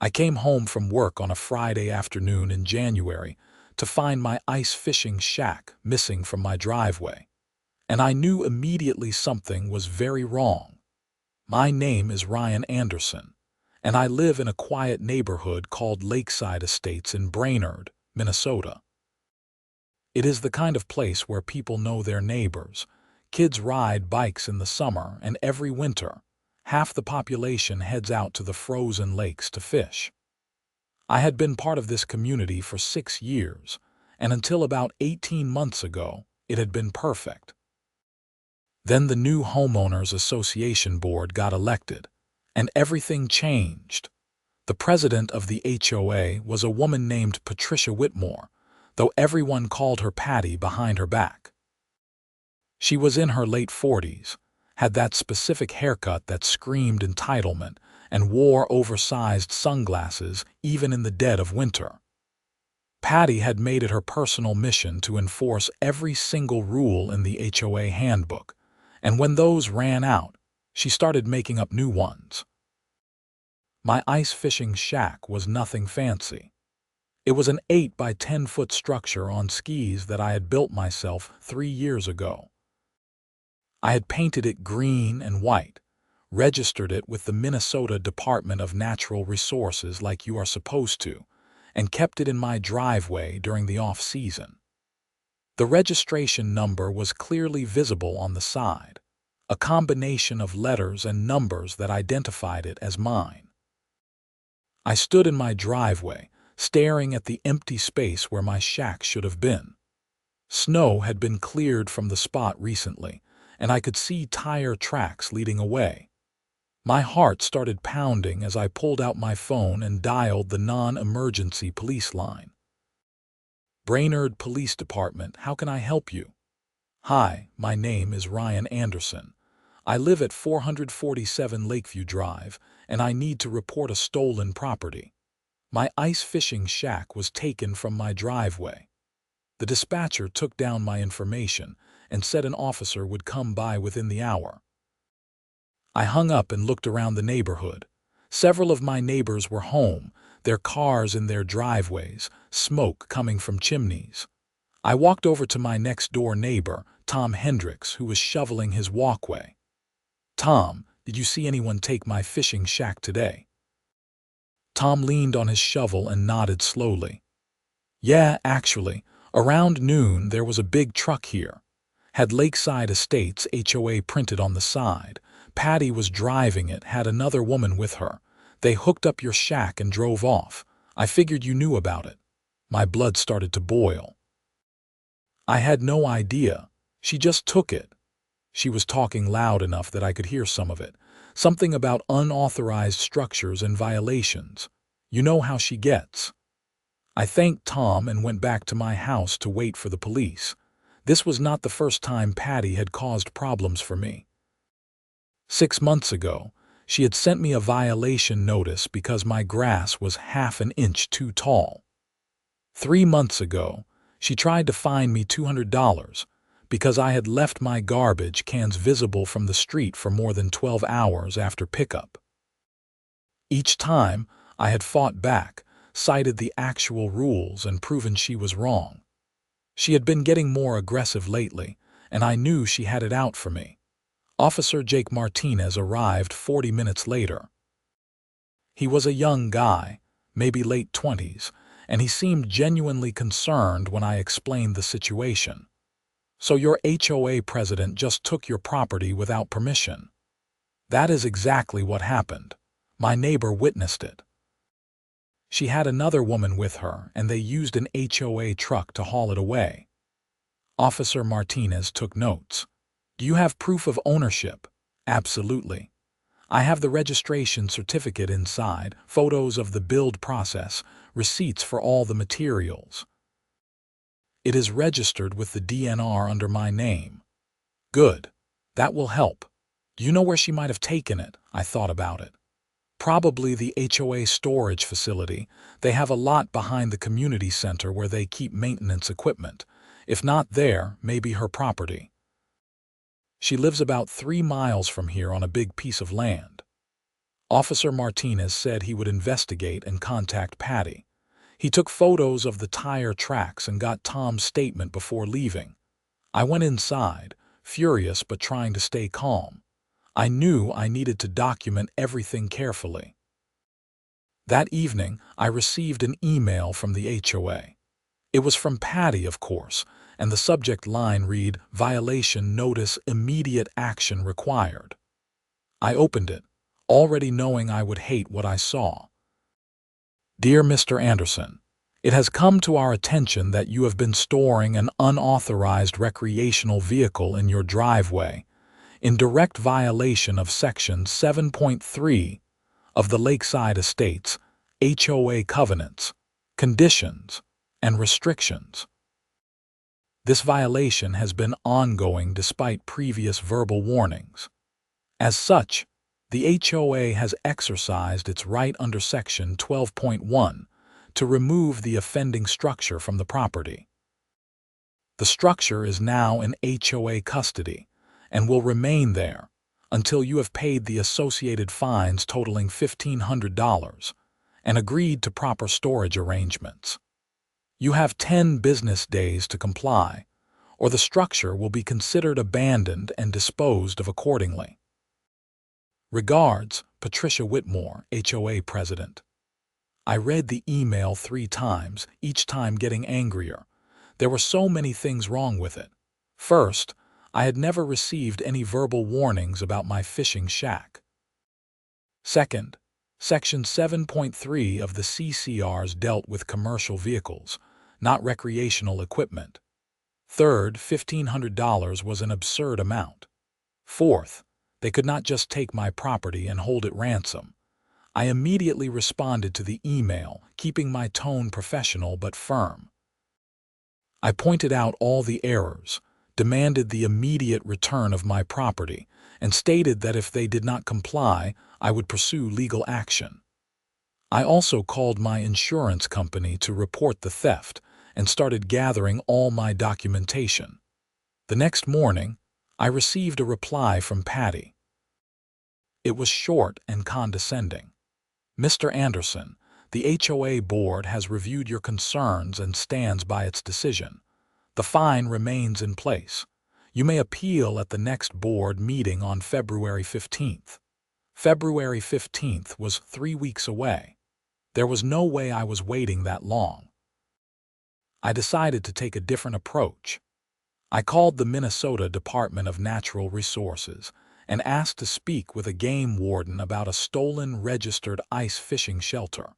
I came home from work on a Friday afternoon in January to find my ice fishing shack missing from my driveway, and I knew immediately something was very wrong. My name is Ryan Anderson, and I live in a quiet neighborhood called Lakeside Estates in Brainerd, Minnesota. It is the kind of place where people know their neighbors. Kids ride bikes in the summer, and every winter, half the population heads out to the frozen lakes to fish. I had been part of this community for 6 years, and until about 18 months ago, it had been perfect. Then the new Homeowners Association Board got elected, and everything changed. The president of the HOA was a woman named Patricia Whitmore, though everyone called her Patty behind her back. She was in her late 40s, had that specific haircut that screamed entitlement, and wore oversized sunglasses even in the dead of winter. Patty had made it her personal mission to enforce every single rule in the HOA handbook, and when those ran out, she started making up new ones. My ice fishing shack was nothing fancy. It was an 8 by 10-foot structure on skis that I had built myself 3 years ago. I had painted it green and white, registered it with the Minnesota Department of Natural Resources like you are supposed to, and kept it in my driveway during the off-season. The registration number was clearly visible on the side, a combination of letters and numbers that identified it as mine. I stood in my driveway, staring at the empty space where my shack should have been. Snow had been cleared from the spot recently, and I could see tire tracks leading away. My heart started pounding as I pulled out my phone and dialed the non-emergency police line. Brainerd Police Department, how can I help you? Hi, my name is Ryan Anderson. I live at 447 Lakeview Drive, and I need to report a stolen property. My ice fishing shack was taken from my driveway. The dispatcher took down my information and said an officer would come by within the hour. I hung up and looked around the neighborhood. Several of my neighbors were home, their cars in their driveways, smoke coming from chimneys. I walked over to my next-door neighbor, Tom Hendricks, who was shoveling his walkway. Tom, did you see anyone take my fishing shack today? Tom leaned on his shovel and nodded slowly. Yeah, actually, around noon there was a big truck here. Had Lakeside Estates HOA printed on the side. Patty was driving it, had another woman with her. They hooked up your shack and drove off. I figured you knew about it. My blood started to boil. I had no idea. She just took it. She was talking loud enough that I could hear some of it. Something about unauthorized structures and violations. You know how she gets. I thanked Tom and went back to my house to wait for the police. This was not the first time Patty had caused problems for me. 6 months ago, she had sent me a violation notice because my grass was half an inch too tall. 3 months ago, she tried to fine me $200 because I had left my garbage cans visible from the street for more than 12 hours after pickup. Each time, I had fought back, cited the actual rules, and proven she was wrong. She had been getting more aggressive lately, and I knew she had it out for me. Officer Jake Martinez arrived 40 minutes later. He was a young guy, maybe late 20s, and he seemed genuinely concerned when I explained the situation. So your HOA president just took your property without permission? That is exactly what happened. My neighbor witnessed it. She had another woman with her, and they used an HOA truck to haul it away. Officer Martinez took notes. Do you have proof of ownership? Absolutely. I have the registration certificate inside, photos of the build process, receipts for all the materials. It is registered with the DNR under my name. Good. That will help. Do you know where she might have taken it? I thought about it. Probably the HOA storage facility. They have a lot behind the community center where they keep maintenance equipment. If not there, maybe her property. She lives about 3 miles from here on a big piece of land. Officer Martinez said he would investigate and contact Patty. He took photos of the tire tracks and got Tom's statement before leaving. I went inside, furious but trying to stay calm. I knew I needed to document everything carefully. That evening, I received an email from the HOA. It was from Patty, of course, and the subject line read, "Violation Notice, Immediate Action Required." I opened it, already knowing I would hate what I saw. "Dear Mr. Anderson, it has come to our attention that you have been storing an unauthorized recreational vehicle in your driveway, in direct violation of Section 7.3 of the Lakeside Estates HOA covenants, conditions, and restrictions. This violation has been ongoing despite previous verbal warnings. As such, the HOA has exercised its right under Section 12.1 to remove the offending structure from the property. The structure is now in HOA custody and will remain there until you have paid the associated fines totaling $1,500 and agreed to proper storage arrangements. You have 10 business days to comply, or the structure will be considered abandoned and disposed of accordingly. Regards, Patricia Whitmore, HOA President." I read the email 3 times, each time getting angrier. There were so many things wrong with it. First, I had never received any verbal warnings about my fishing shack. Second, Section 7.3 of the CCRs dealt with commercial vehicles, not recreational equipment. Third, $1,500 was an absurd amount. Fourth, they could not just take my property and hold it ransom. I immediately responded to the email, keeping my tone professional but firm. I pointed out all the errors, demanded the immediate return of my property, and stated that if they did not comply, I would pursue legal action. I also called my insurance company to report the theft and started gathering all my documentation. The next morning, I received a reply from Patty. It was short and condescending. "Mr. Anderson, the HOA board has reviewed your concerns and stands by its decision. The fine remains in place. You may appeal at the next board meeting on February 15th. February 15th was 3 weeks away. There was no way I was waiting that long. I decided to take a different approach. I called the Minnesota Department of Natural Resources and asked to speak with a game warden about a stolen registered ice fishing shelter.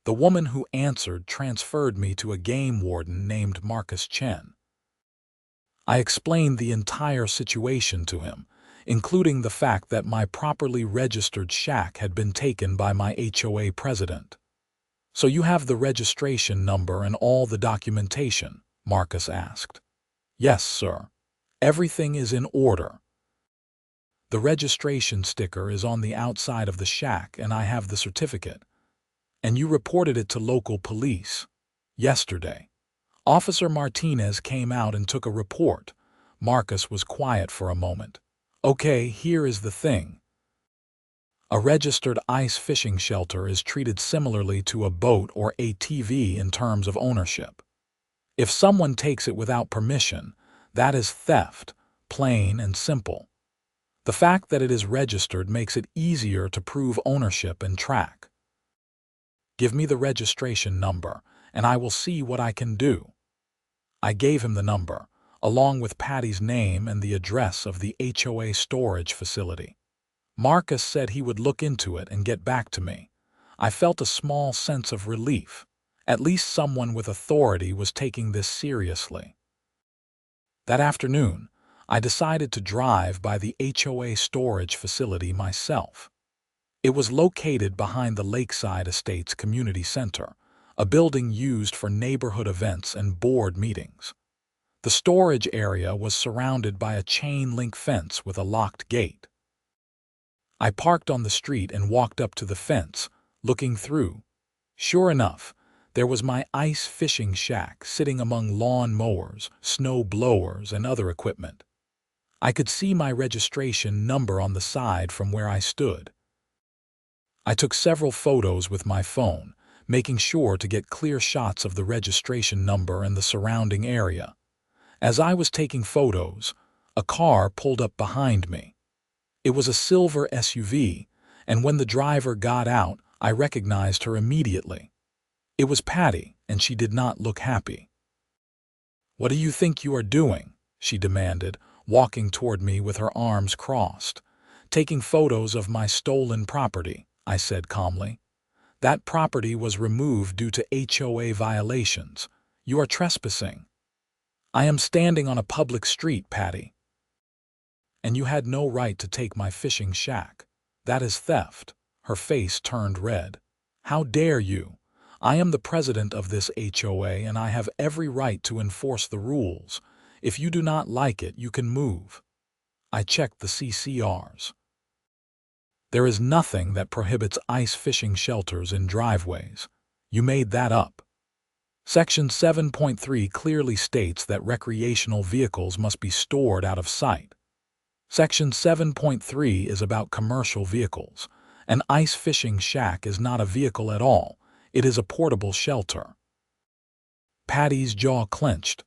The woman who answered transferred me to a game warden named Marcus Chen. I explained the entire situation to him, including the fact that my properly registered shack had been taken by my HOA president. "So you have the registration number and all the documentation?" Marcus asked. "Yes, sir. Everything is in order. The registration sticker is on the outside of the shack and I have the certificate." "And you reported it to local police?" "Yesterday. Officer Martinez came out and took a report." Marcus was quiet for a moment. "Okay, here is the thing. A registered ice fishing shelter is treated similarly to a boat or ATV in terms of ownership. If someone takes it without permission, that is theft, plain and simple. The fact that it is registered makes it easier to prove ownership and track. Give me the registration number, and I will see what I can do." I gave him the number, along with Patty's name and the address of the HOA storage facility. Marcus said he would look into it and get back to me. I felt a small sense of relief. At least someone with authority was taking this seriously. That afternoon, I decided to drive by the HOA storage facility myself. It was located behind the Lakeside Estates Community Center, a building used for neighborhood events and board meetings. The storage area was surrounded by a chain-link fence with a locked gate. I parked on the street and walked up to the fence, looking through. Sure enough, there was my ice fishing shack sitting among lawn mowers, snow blowers, and other equipment. I could see my registration number on the side from where I stood. I took several photos with my phone, making sure to get clear shots of the registration number and the surrounding area. As I was taking photos, a car pulled up behind me. It was a silver SUV, and when the driver got out, I recognized her immediately. It was Patty, and she did not look happy. "What do you think you are doing?" she demanded, walking toward me with her arms crossed. "Taking photos of my stolen property," I said calmly. "That property was removed due to HOA violations. You are trespassing." "I am standing on a public street, Patty." "And you had no right to take my fishing shack. That is theft." Her face turned red. "How dare you? I am the president of this HOA and I have every right to enforce the rules. If you do not like it, you can move." I checked the CCRs. There is nothing that prohibits ice fishing shelters in driveways. You made that up. Section 7.3 clearly states that recreational vehicles must be stored out of sight. Section 7.3 is about commercial vehicles. An ice fishing shack is not a vehicle at all. It is a portable shelter. Patty's jaw clenched.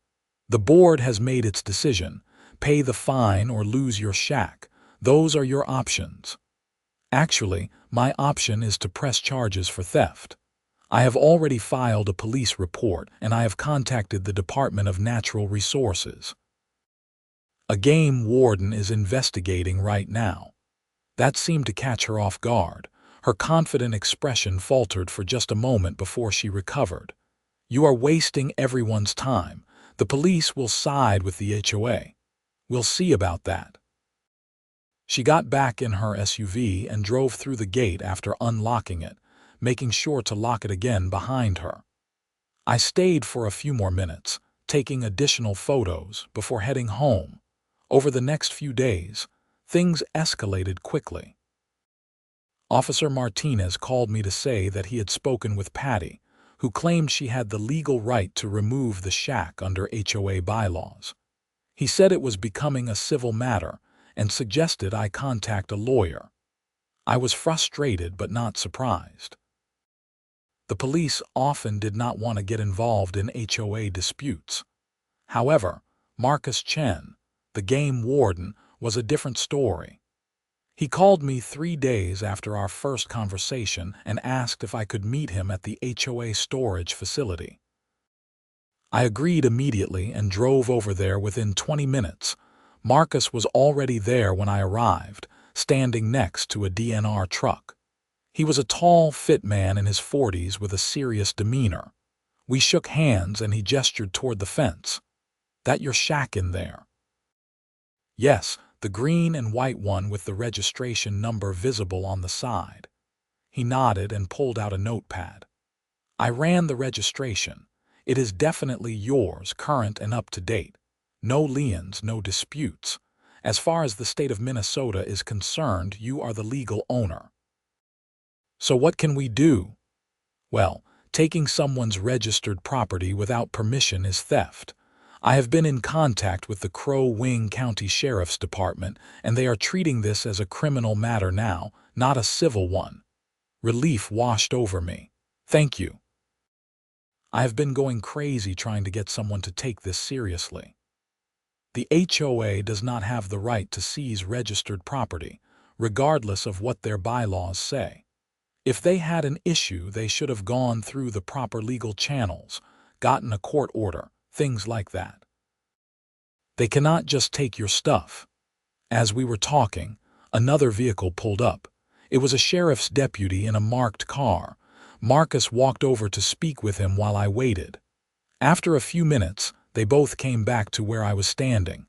"The board has made its decision. Pay the fine or lose your shack. Those are your options." "Actually, my option is to press charges for theft. I have already filed a police report and I have contacted the Department of Natural Resources. A game warden is investigating right now." That seemed to catch her off guard. Her confident expression faltered for just a moment before she recovered. "You are wasting everyone's time. The police will side with the HOA. We'll see about that." She got back in her SUV and drove through the gate after unlocking it, making sure to lock it again behind her. I stayed for a few more minutes, taking additional photos before heading home. Over the next few days, things escalated quickly. Officer Martinez called me to say that he had spoken with Patty, who claimed she had the legal right to remove the shack under HOA bylaws. He said it was becoming a civil matter and suggested I contact a lawyer. I was frustrated but not surprised. The police often did not want to get involved in HOA disputes. However, Marcus Chen, the game warden, was a different story. He called me 3 days after our first conversation and asked if I could meet him at the HOA storage facility. I agreed immediately and drove over there within 20 minutes. Marcus was already there when I arrived, standing next to a DNR truck. He was a tall, fit man in his 40s with a serious demeanor. We shook hands and he gestured toward the fence. "That your shack in there?" "Yes, the green and white one with the registration number visible on the side." He nodded and pulled out a notepad. "I ran the registration. It is definitely yours, current and up to date. No liens, no disputes. As far as the state of Minnesota is concerned, you are the legal owner." "So what can we do?" "Well, taking someone's registered property without permission is theft. I have been in contact with the Crow Wing County Sheriff's Department, and they are treating this as a criminal matter now, not a civil one." Relief washed over me. "Thank you. I have been going crazy trying to get someone to take this seriously." The HOA does not have the right to seize registered property, regardless of what their bylaws say. If they had an issue, they should have gone through the proper legal channels, gotten a court order, things like that. They cannot just take your stuff. As we were talking, another vehicle pulled up. It was a sheriff's deputy in a marked car. Marcus walked over to speak with him while I waited. After a few minutes, they both came back to where I was standing.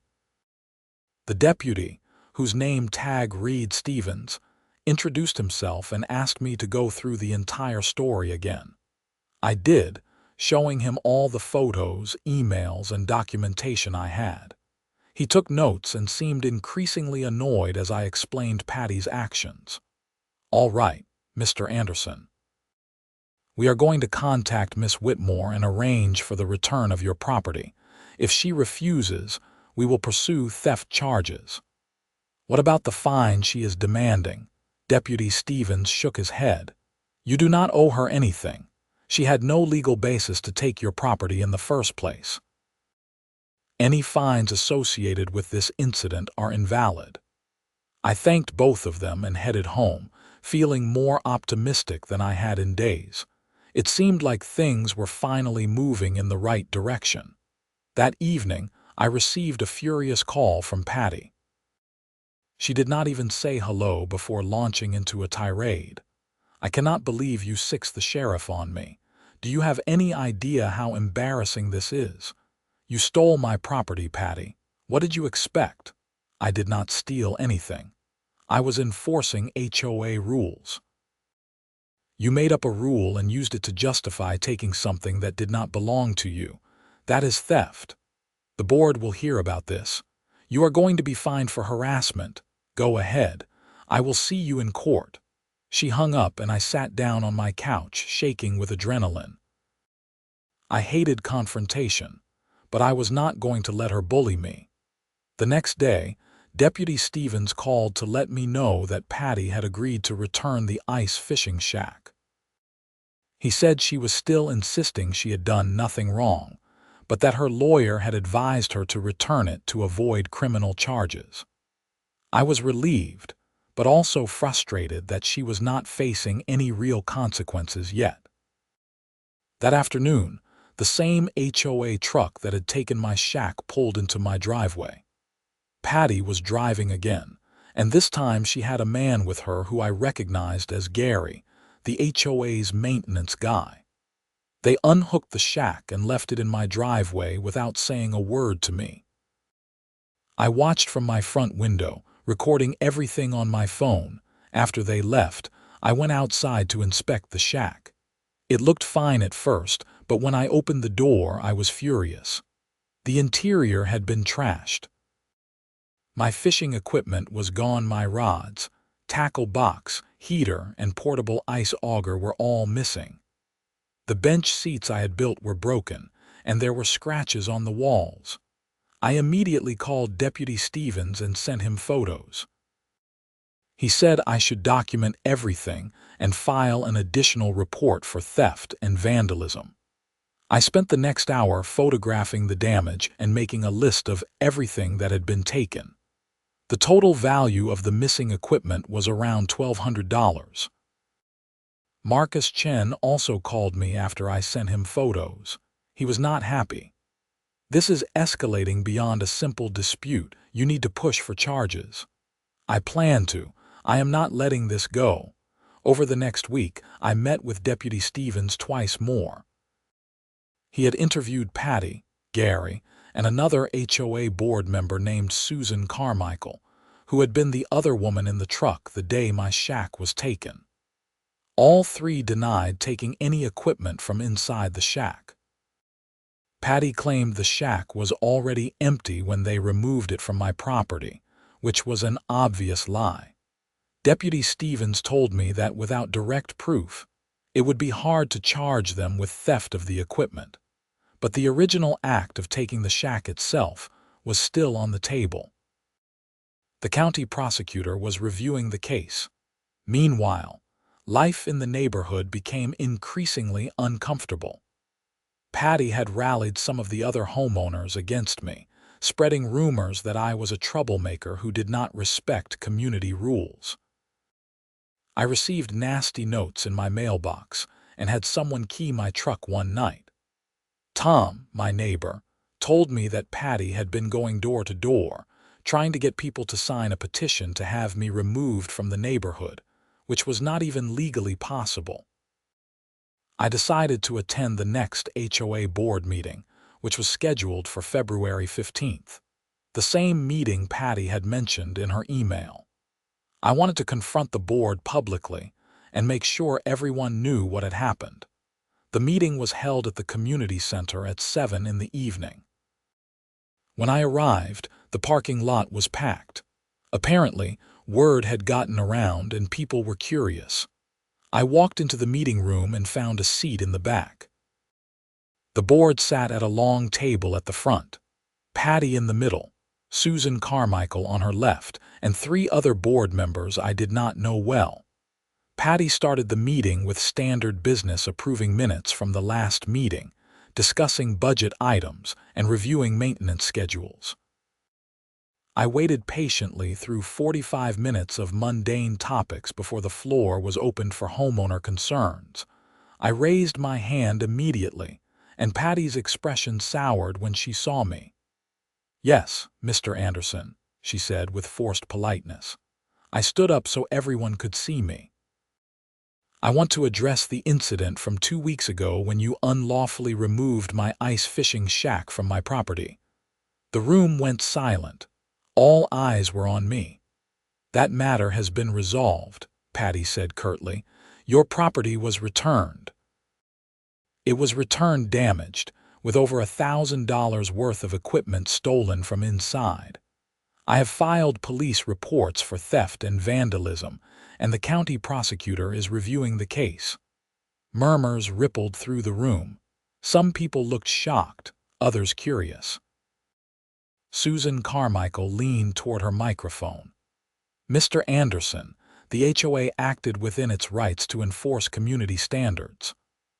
The deputy, whose name tag read Stevens, introduced himself and asked me to go through the entire story again. I did, showing him all the photos, emails, and documentation I had. He took notes and seemed increasingly annoyed as I explained Patty's actions. "All right, Mr. Anderson. We are going to contact Miss Whitmore and arrange for the return of your property. If she refuses, we will pursue theft charges." "What about the fine she is demanding?" Deputy Stevens shook his head. "You do not owe her anything. She had no legal basis to take your property in the first place. Any fines associated with this incident are invalid." I thanked both of them and headed home, feeling more optimistic than I had in days. It seemed like things were finally moving in the right direction. That evening, I received a furious call from Patty. She did not even say hello before launching into a tirade. "I cannot believe you sixed the sheriff on me. Do you have any idea how embarrassing this is? You stole my property, Patty. What did you expect? I did not steal anything. I was enforcing HOA rules. You made up a rule and used it to justify taking something that did not belong to you. That is theft. The board will hear about this. You are going to be fined for harassment. Go ahead. I will see you in court." She hung up and I sat down on my couch, shaking with adrenaline. I hated confrontation, but I was not going to let her bully me. The next day, Deputy Stevens called to let me know that Patty had agreed to return the ice fishing shack. He said she was still insisting she had done nothing wrong, but that her lawyer had advised her to return it to avoid criminal charges. I was relieved, but also frustrated that she was not facing any real consequences yet. That afternoon, the same HOA truck that had taken my shack pulled into my driveway. Patty was driving again, and this time she had a man with her who I recognized as Gary, the HOA's maintenance guy. They unhooked the shack and left it in my driveway without saying a word to me. I watched from my front window, recording everything on my phone. After they left, I went outside to inspect the shack. It looked fine at first, but when I opened the door, I was furious. The interior had been trashed. My fishing equipment was gone. My rods, tackle box, heater, and portable ice auger were all missing. The bench seats I had built were broken, and there were scratches on the walls. I immediately called Deputy Stevens and sent him photos. He said I should document everything and file an additional report for theft and vandalism. I spent the next hour photographing the damage and making a list of everything that had been taken. The total value of the missing equipment was around $1,200. Marcus Chen also called me after I sent him photos. He was not happy. "This is escalating beyond a simple dispute. You need to push for charges." I plan to. I am not letting this go. Over the next week, I met with Deputy Stevens twice more. He had interviewed Patty, Gary, and another HOA board member named Susan Carmichael, who had been the other woman in the truck the day my shack was taken. All three denied taking any equipment from inside the shack. Patty claimed the shack was already empty when they removed it from my property, which was an obvious lie. Deputy Stevens told me that without direct proof, it would be hard to charge them with theft of the equipment. But the original act of taking the shack itself was still on the table. The county prosecutor was reviewing the case. Meanwhile, life in the neighborhood became increasingly uncomfortable. Patty had rallied some of the other homeowners against me, spreading rumors that I was a troublemaker who did not respect community rules. I received nasty notes in my mailbox and had someone key my truck one night. Tom, my neighbor, told me that Patty had been going door to door, trying to get people to sign a petition to have me removed from the neighborhood, which was not even legally possible. I decided to attend the next HOA board meeting, which was scheduled for February 15th, the same meeting Patty had mentioned in her email. I wanted to confront the board publicly and make sure everyone knew what had happened. The meeting was held at the community center at 7 in the evening. When I arrived, the parking lot was packed. Apparently, word had gotten around and people were curious. I walked into the meeting room and found a seat in the back. The board sat at a long table at the front, Patty in the middle, Susan Carmichael on her left, and 3 other board members I did not know well. Patty started the meeting with standard business, approving minutes from the last meeting, discussing budget items, and reviewing maintenance schedules. I waited patiently through 45 minutes of mundane topics before the floor was opened for homeowner concerns. I raised my hand immediately, and Patty's expression soured when she saw me. "Yes, Mr. Anderson," she said with forced politeness. I stood up so everyone could see me. "I want to address the incident from 2 weeks ago when you unlawfully removed my ice fishing shack from my property." The room went silent. All eyes were on me. "That matter has been resolved," Patty said curtly. "Your property was returned." It was returned damaged, with over $1,000 worth of equipment stolen from inside. I have filed police reports for theft and vandalism, and the county prosecutor is reviewing the case. Murmurs rippled through the room. Some people looked shocked, others curious. Susan Carmichael leaned toward her microphone. "Mr. Anderson, the HOA acted within its rights to enforce community standards."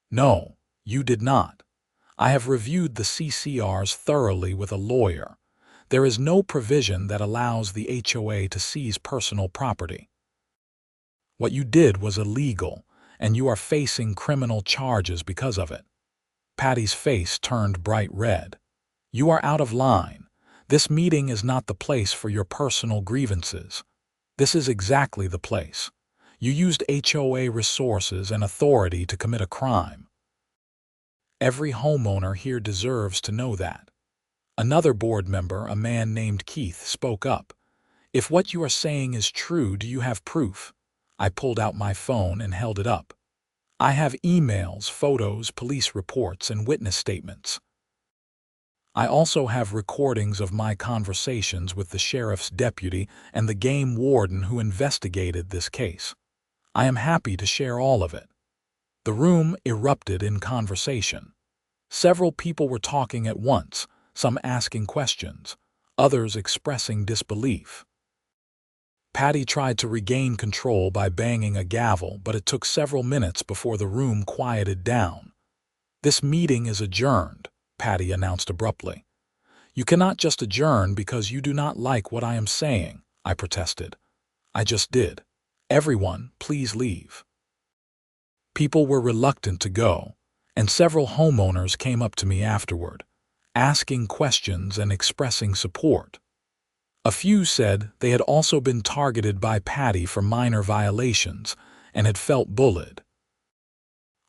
"No, you did not. I have reviewed the CCRs thoroughly with a lawyer. There is no provision that allows the HOA to seize personal property. What you did was illegal, and you are facing criminal charges because of it." Patty's face turned bright red. "You are out of line. This meeting is not the place for your personal grievances. This is exactly the place. You used HOA resources and authority to commit a crime. Every homeowner here deserves to know that." Another board member, a man named Keith, spoke up. "If what you are saying is true, do you have proof?" I pulled out my phone and held it up. "I have emails, photos, police reports, and witness statements. I also have recordings of my conversations with the sheriff's deputy and the game warden who investigated this case. I am happy to share all of it." The room erupted in conversation. Several people were talking at once, some asking questions, others expressing disbelief. Patty tried to regain control by banging a gavel, but it took several minutes before the room quieted down. "This meeting is adjourned," Patty announced abruptly. "You cannot just adjourn because you do not like what I am saying," I protested. "I just did. Everyone, please leave." People were reluctant to go, and several homeowners came up to me afterward, asking questions and expressing support. A few said they had also been targeted by Patty for minor violations and had felt bullied.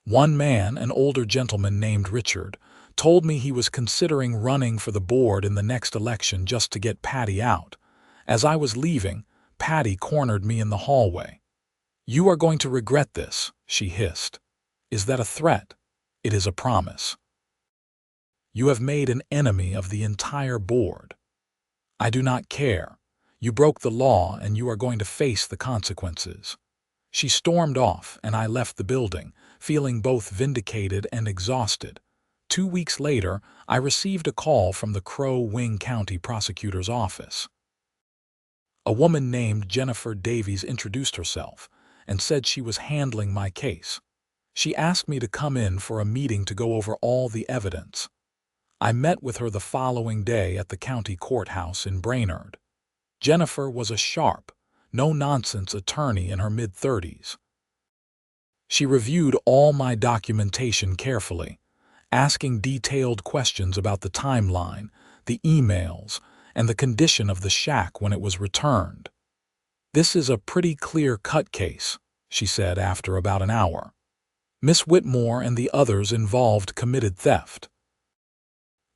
One man, an older gentleman named Richard, told me he was considering running for the board in the next election just to get Patty out. As I was leaving, Patty cornered me in the hallway. "You are going to regret this," she hissed. "Is that a threat?" "It is a promise. You have made an enemy of the entire board." "I do not care. You broke the law and you are going to face the consequences." She stormed off and I left the building, feeling both vindicated and exhausted. 2 weeks later, I received a call from the Crow Wing County Prosecutor's office. A woman named Jennifer Davies introduced herself and said she was handling my case. She asked me to come in for a meeting to go over all the evidence. I met with her the following day at the county courthouse in Brainerd. Jennifer was a sharp, no-nonsense attorney in her mid-30s. She reviewed all my documentation carefully, asking detailed questions about the timeline, the emails, and the condition of the shack when it was returned. "This is a pretty clear-cut case," she said after about an hour. "Miss Whitmore and the others involved committed theft.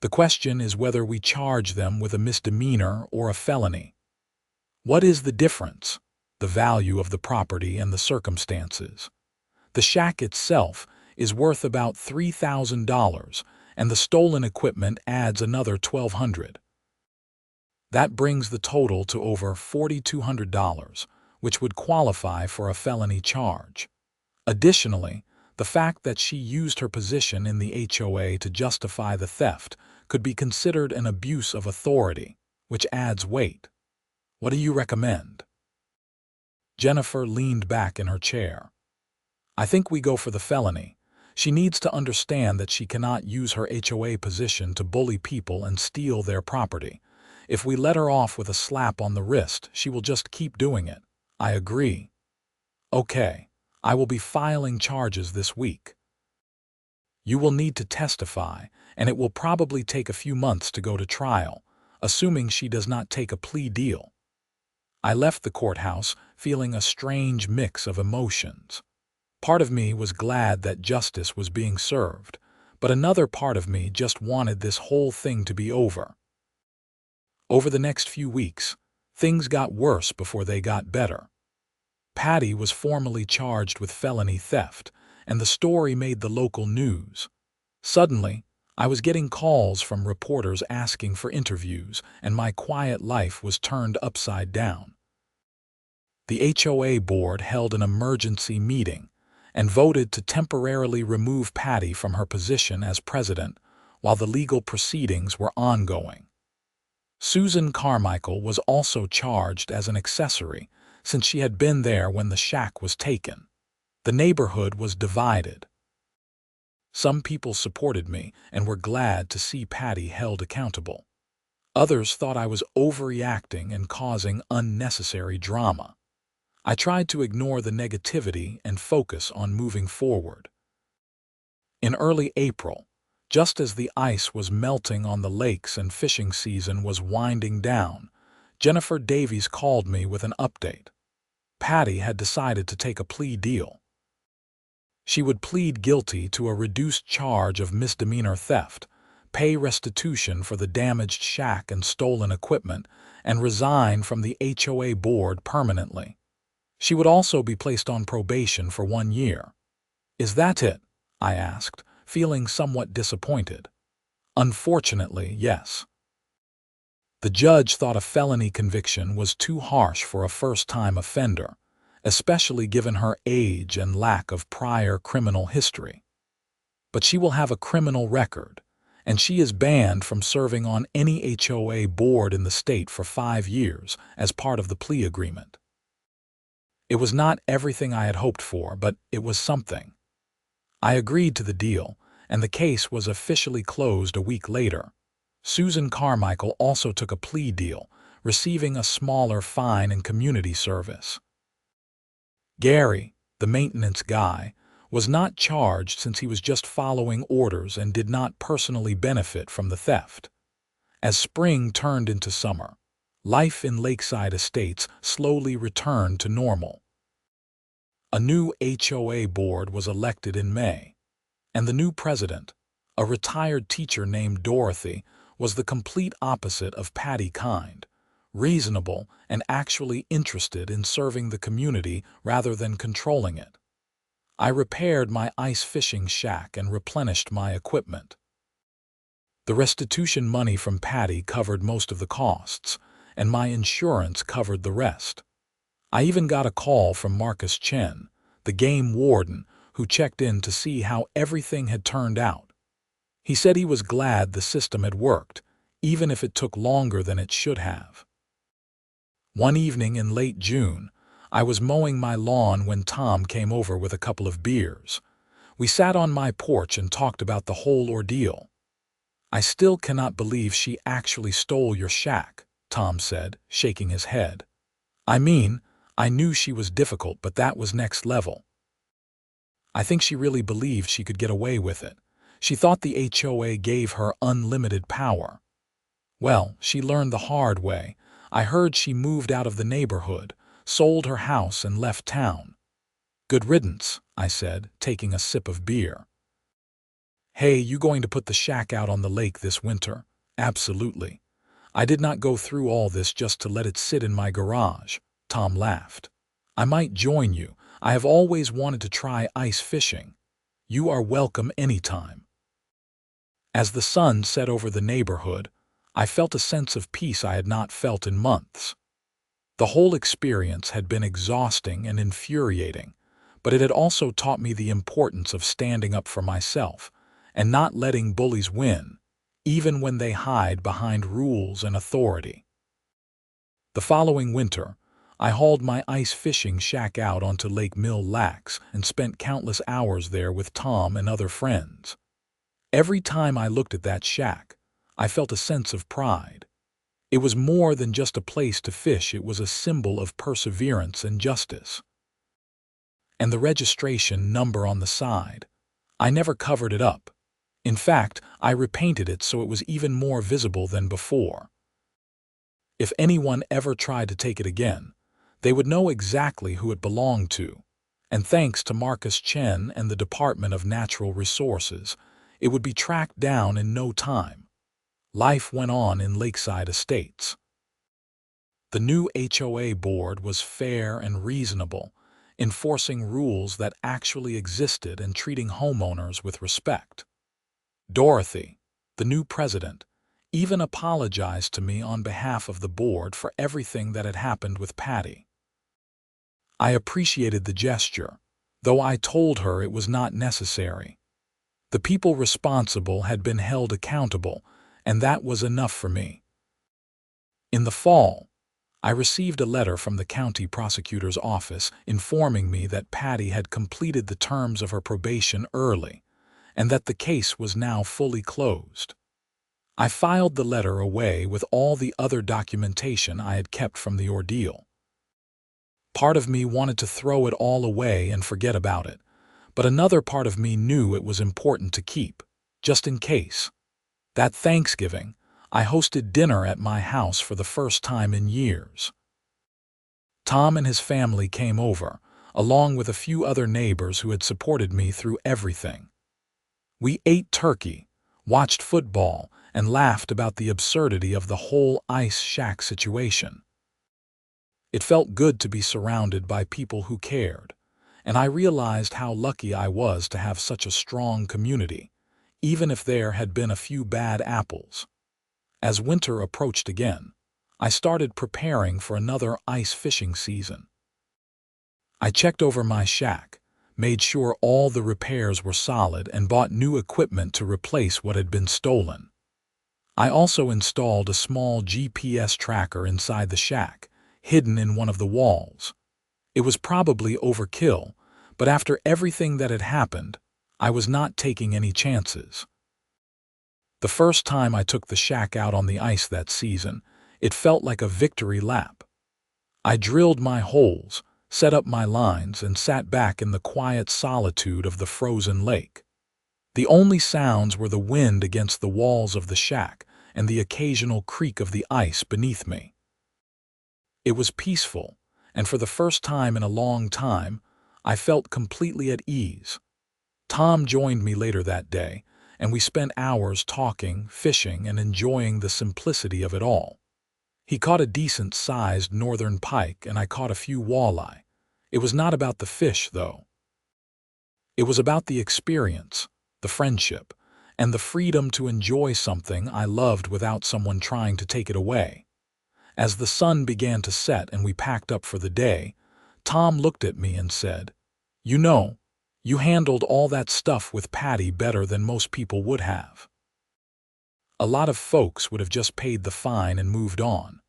The question is whether we charge them with a misdemeanor or a felony. What is the difference? The value of the property and the circumstances. The shack itself is worth about $3,000, and the stolen equipment adds another $1,200. That brings the total to over $4,200, which would qualify for a felony charge. Additionally, the fact that she used her position in the HOA to justify the theft could be considered an abuse of authority, which adds weight. What do you recommend? Jennifer leaned back in her chair. I think we go for the felony. She needs to understand that she cannot use her HOA position to bully people and steal their property. If we let her off with a slap on the wrist, she will just keep doing it. I agree. Okay, I will be filing charges this week. You will need to testify, and it will probably take a few months to go to trial, assuming she does not take a plea deal. I left the courthouse feeling a strange mix of emotions. Part of me was glad that justice was being served, but another part of me just wanted this whole thing to be over. Over the next few weeks, things got worse before they got better. Patty was formally charged with felony theft, and the story made the local news. Suddenly, I was getting calls from reporters asking for interviews, and my quiet life was turned upside down. The HOA board held an emergency meeting and voted to temporarily remove Patty from her position as president while the legal proceedings were ongoing. Susan Carmichael was also charged as an accessory since she had been there when the shack was taken. The neighborhood was divided. Some people supported me and were glad to see Patty held accountable. Others thought I was overreacting and causing unnecessary drama. I tried to ignore the negativity and focus on moving forward. In early April, just as the ice was melting on the lakes and fishing season was winding down, Jennifer Davies called me with an update. Patty had decided to take a plea deal. She would plead guilty to a reduced charge of misdemeanor theft, pay restitution for the damaged shack and stolen equipment, and resign from the HOA board permanently. She would also be placed on probation for 1 year. Is that it? I asked, feeling somewhat disappointed. Unfortunately, yes. The judge thought a felony conviction was too harsh for a first-time offender, especially given her age and lack of prior criminal history. But she will have a criminal record, and she is banned from serving on any HOA board in the state for 5 years as part of the plea agreement. It was not everything I had hoped for, but it was something. I agreed to the deal, and the case was officially closed a week later. Susan Carmichael also took a plea deal, receiving a smaller fine and community service. Gary, the maintenance guy, was not charged since he was just following orders and did not personally benefit from the theft. As spring turned into summer, life in Lakeside Estates slowly returned to normal. A new HOA board was elected in May, and the new president, a retired teacher named Dorothy, was the complete opposite of Patty Kind, reasonable and actually interested in serving the community rather than controlling it. I repaired my ice fishing shack and replenished my equipment. The restitution money from Patty covered most of the costs, and my insurance covered the rest. I even got a call from Marcus Chen, the game warden, who checked in to see how everything had turned out. He said he was glad the system had worked, even if it took longer than it should have. One evening in late June, I was mowing my lawn when Tom came over with a couple of beers. We sat on my porch and talked about the whole ordeal. I still cannot believe she actually stole your shack, Tom said, shaking his head. I mean, I knew she was difficult, but that was next level. I think she really believed she could get away with it. She thought the HOA gave her unlimited power. Well, she learned the hard way. I heard she moved out of the neighborhood, sold her house, and left town. Good riddance, I said, taking a sip of beer. Hey, you going to put the shack out on the lake this winter? Absolutely. I did not go through all this just to let it sit in my garage, Tom laughed. I might join you. I have always wanted to try ice fishing. You are welcome anytime. As the sun set over the neighborhood, I felt a sense of peace I had not felt in months. The whole experience had been exhausting and infuriating, but it had also taught me the importance of standing up for myself and not letting bullies win, even when they hide behind rules and authority. The following winter, I hauled my ice fishing shack out onto Lake Mille Lacs and spent countless hours there with Tom and other friends. Every time I looked at that shack, I felt a sense of pride. It was more than just a place to fish, it was a symbol of perseverance and justice. And the registration number on the side, I never covered it up. In fact, I repainted it so it was even more visible than before. If anyone ever tried to take it again, they would know exactly who it belonged to. And thanks to Marcus Chen and the Department of Natural Resources, it would be tracked down in no time. Life went on in Lakeside Estates. The new HOA board was fair and reasonable, enforcing rules that actually existed and treating homeowners with respect. Dorothy, the new president, even apologized to me on behalf of the board for everything that had happened with Patty. I appreciated the gesture, though I told her it was not necessary. The people responsible had been held accountable, and that was enough for me. In the fall, I received a letter from the county prosecutor's office informing me that Patty had completed the terms of her probation early, and that the case was now fully closed. I filed the letter away with all the other documentation I had kept from the ordeal. Part of me wanted to throw it all away and forget about it, but another part of me knew it was important to keep, just in case. That Thanksgiving, I hosted dinner at my house for the first time in years. Tom and his family came over, along with a few other neighbors who had supported me through everything. We ate turkey, watched football, and laughed about the absurdity of the whole ice shack situation. It felt good to be surrounded by people who cared, and I realized how lucky I was to have such a strong community, even if there had been a few bad apples. As winter approached again, I started preparing for another ice fishing season. I checked over my shack, made sure all the repairs were solid, and bought new equipment to replace what had been stolen. I also installed a small GPS tracker inside the shack, hidden in one of the walls. It was probably overkill, but after everything that had happened, I was not taking any chances. The first time I took the shack out on the ice that season, it felt like a victory lap. I drilled my holes, set up my lines, and sat back in the quiet solitude of the frozen lake. The only sounds were the wind against the walls of the shack and the occasional creak of the ice beneath me. It was peaceful, and for the first time in a long time, I felt completely at ease. Tom joined me later that day, and we spent hours talking, fishing, and enjoying the simplicity of it all. He caught a decent-sized northern pike, and I caught a few walleye. It was not about the fish, though. It was about the experience, the friendship, and the freedom to enjoy something I loved without someone trying to take it away. As the sun began to set and we packed up for the day, Tom looked at me and said, "You know, you handled all that stuff with Patty better than most people would have. A lot of folks would have just paid the fine and moved on."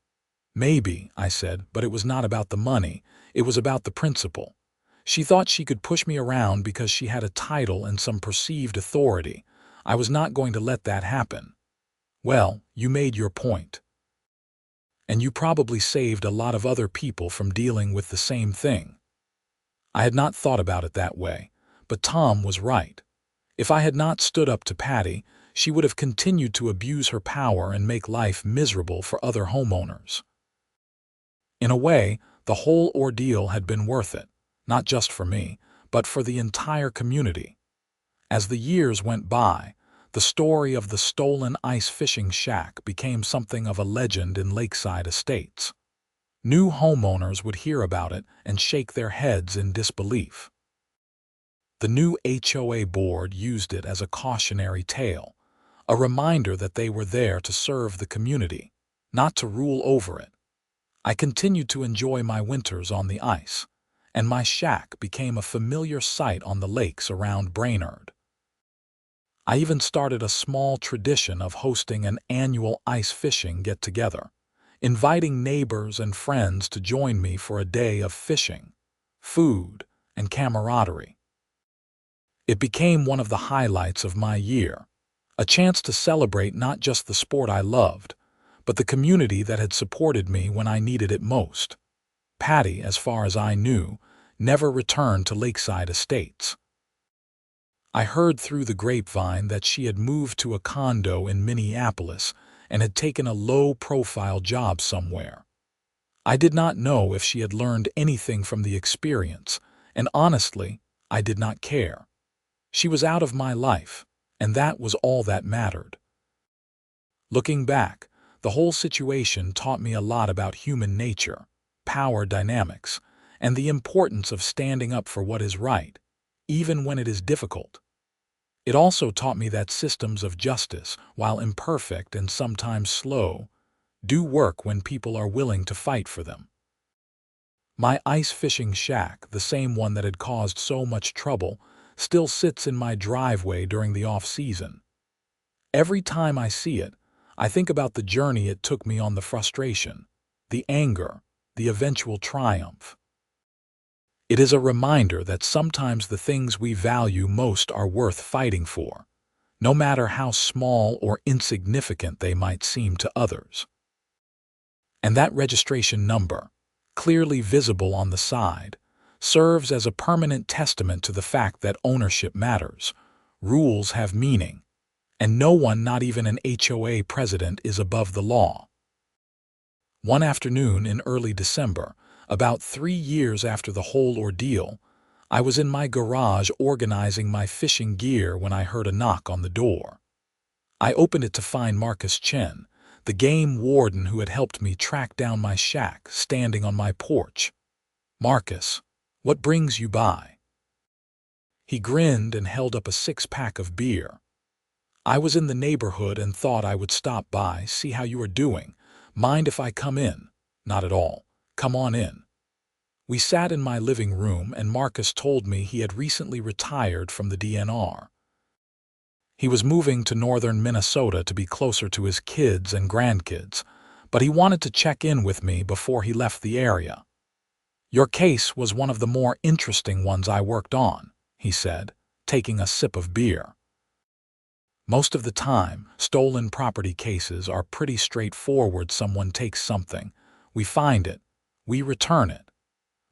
"Maybe," I said, "but it was not about the money, it was about the principle. She thought she could push me around because she had a title and some perceived authority. I was not going to let that happen." "Well, you made your point. And you probably saved a lot of other people from dealing with the same thing." I had not thought about it that way, but Tom was right. If I had not stood up to Patty, she would have continued to abuse her power and make life miserable for other homeowners. In a way, the whole ordeal had been worth it, not just for me, but for the entire community. As the years went by, the story of the stolen ice fishing shack became something of a legend in Lakeside Estates. New homeowners would hear about it and shake their heads in disbelief. The new HOA board used it as a cautionary tale, a reminder that they were there to serve the community, not to rule over it. I continued to enjoy my winters on the ice, and my shack became a familiar sight on the lakes around Brainerd. I even started a small tradition of hosting an annual ice fishing get-together. inviting neighbors and friends to join me for a day of fishing, food, and camaraderie. It became one of the highlights of my year, a chance to celebrate not just the sport I loved, but the community that had supported me when I needed it most. Patty, as far as I knew, never returned to Lakeside Estates. I heard through the grapevine that she had moved to a condo in Minneapolis and had taken a low-profile job somewhere. I did not know if she had learned anything from the experience, and honestly, I did not care. She was out of my life, and that was all that mattered. Looking back, the whole situation taught me a lot about human nature, power dynamics, and the importance of standing up for what is right, even when it is difficult. It also taught me that systems of justice, while imperfect and sometimes slow, do work when people are willing to fight for them. My ice fishing shack, the same one that had caused so much trouble, still sits in my driveway during the off-season. Every time I see it, I think about the journey it took me on, the frustration, the anger, the eventual triumph. It is a reminder that sometimes the things we value most are worth fighting for, no matter how small or insignificant they might seem to others. And that registration number, clearly visible on the side, serves as a permanent testament to the fact that ownership matters, rules have meaning, and no one, not even an HOA president, is above the law. One afternoon in early December, about 3 years after the whole ordeal, I was in my garage organizing my fishing gear when I heard a knock on the door. I opened it to find Marcus Chen, the game warden who had helped me track down my shack, standing on my porch. "Marcus, what brings you by?" He grinned and held up a 6-pack of beer. "I was in the neighborhood and thought I would stop by, see how you are doing. Mind if I come in?" "Not at all. Come on in." We sat in my living room and Marcus told me he had recently retired from the DNR. He was moving to northern Minnesota to be closer to his kids and grandkids, but he wanted to check in with me before he left the area. "Your case was one of the more interesting ones I worked on," he said, taking a sip of beer. "Most of the time, stolen property cases are pretty straightforward. Someone takes something, we find it, we return it.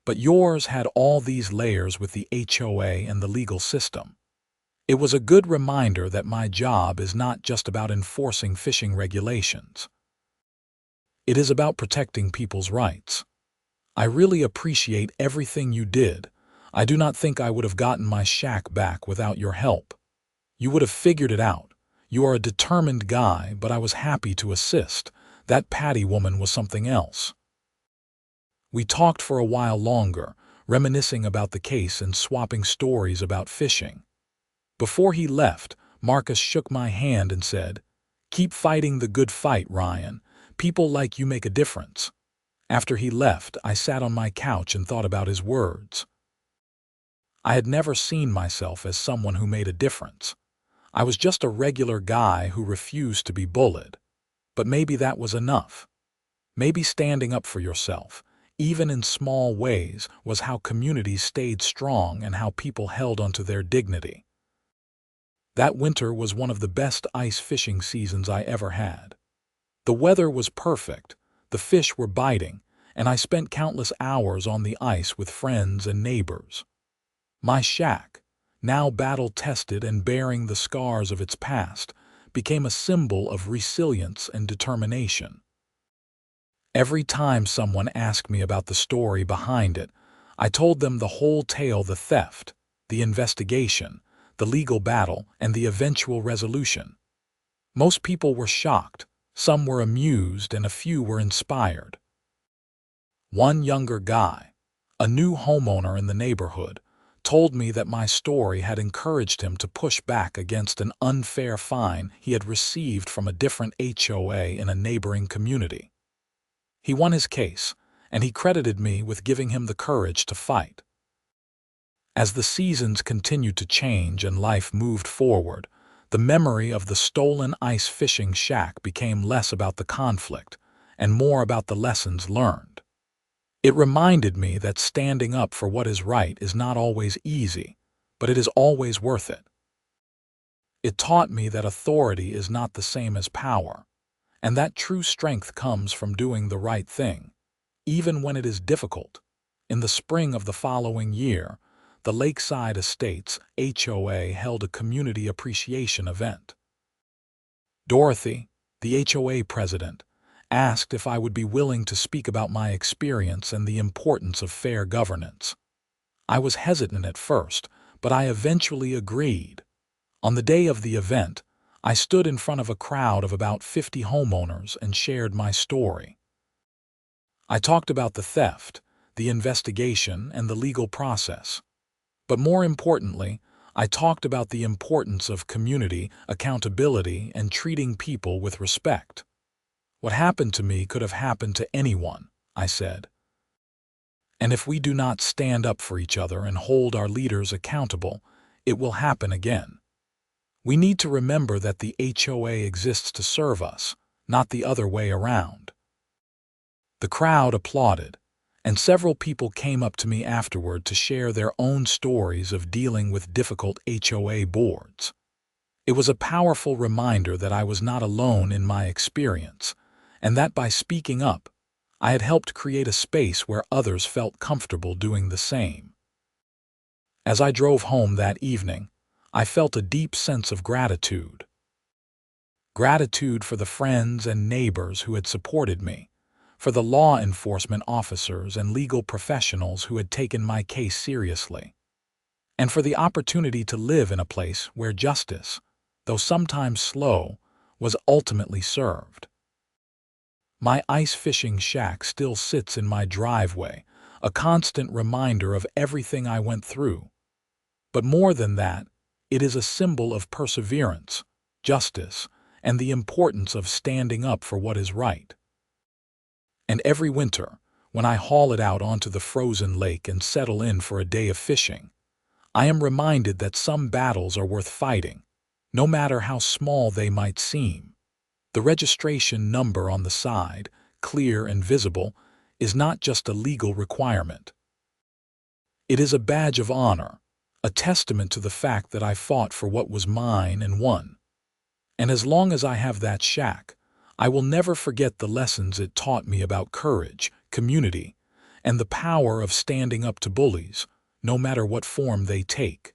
But yours had all these layers with the HOA and the legal system. It was a good reminder that my job is not just about enforcing fishing regulations. It is about protecting people's rights. I really appreciate everything you did. I do not think I would have gotten my shack back without your help. You would have figured it out. You are a determined guy, but I was happy to assist. That Patty woman was something else." We talked for a while longer, reminiscing about the case and swapping stories about fishing. Before he left, Marcus shook my hand and said, "Keep fighting the good fight, Ryan. People like you make a difference." After he left, I sat on my couch and thought about his words. I had never seen myself as someone who made a difference. I was just a regular guy who refused to be bullied. But maybe that was enough. Maybe standing up for yourself, even in small ways, was how communities stayed strong and how people held onto their dignity. That winter was one of the best ice fishing seasons I ever had. The weather was perfect, the fish were biting, and I spent countless hours on the ice with friends and neighbors. My shack, now battle-tested and bearing the scars of its past, became a symbol of resilience and determination. Every time someone asked me about the story behind it, I told them the whole tale: the theft, the investigation, the legal battle, and the eventual resolution. Most people were shocked, some were amused, and a few were inspired. One younger guy, a new homeowner in the neighborhood, told me that my story had encouraged him to push back against an unfair fine he had received from a different HOA in a neighboring community. He won his case, and he credited me with giving him the courage to fight. As the seasons continued to change and life moved forward, the memory of the stolen ice fishing shack became less about the conflict and more about the lessons learned. It reminded me that standing up for what is right is not always easy, but it is always worth it. It taught me that authority is not the same as power, and that true strength comes from doing the right thing, even when it is difficult. In the spring of the following year, the Lakeside Estates HOA held a community appreciation event. Dorothy, the HOA president, asked if I would be willing to speak about my experience and the importance of fair governance. I was hesitant at first, but I eventually agreed. On the day of the event, I stood in front of a crowd of about 50 homeowners and shared my story. I talked about the theft, the investigation, and the legal process. But more importantly, I talked about the importance of community, accountability, and treating people with respect. What happened to me could have happened to anyone, I said. And if we do not stand up for each other and hold our leaders accountable, it will happen again. We need to remember that the HOA exists to serve us, not the other way around. The crowd applauded, and several people came up to me afterward to share their own stories of dealing with difficult HOA boards. It was a powerful reminder that I was not alone in my experience, and that by speaking up, I had helped create a space where others felt comfortable doing the same. As I drove home that evening, I felt a deep sense of gratitude. Gratitude for the friends and neighbors who had supported me, for the law enforcement officers and legal professionals who had taken my case seriously, and for the opportunity to live in a place where justice, though sometimes slow, was ultimately served. My ice fishing shack still sits in my driveway, a constant reminder of everything I went through. But more than that, it is a symbol of perseverance, justice, and the importance of standing up for what is right. And every winter, when I haul it out onto the frozen lake and settle in for a day of fishing, I am reminded that some battles are worth fighting, no matter how small they might seem. The registration number on the side, clear and visible, is not just a legal requirement. It is a badge of honor, a testament to the fact that I fought for what was mine and won. And as long as I have that shack, I will never forget the lessons it taught me about courage, community, and the power of standing up to bullies, no matter what form they take.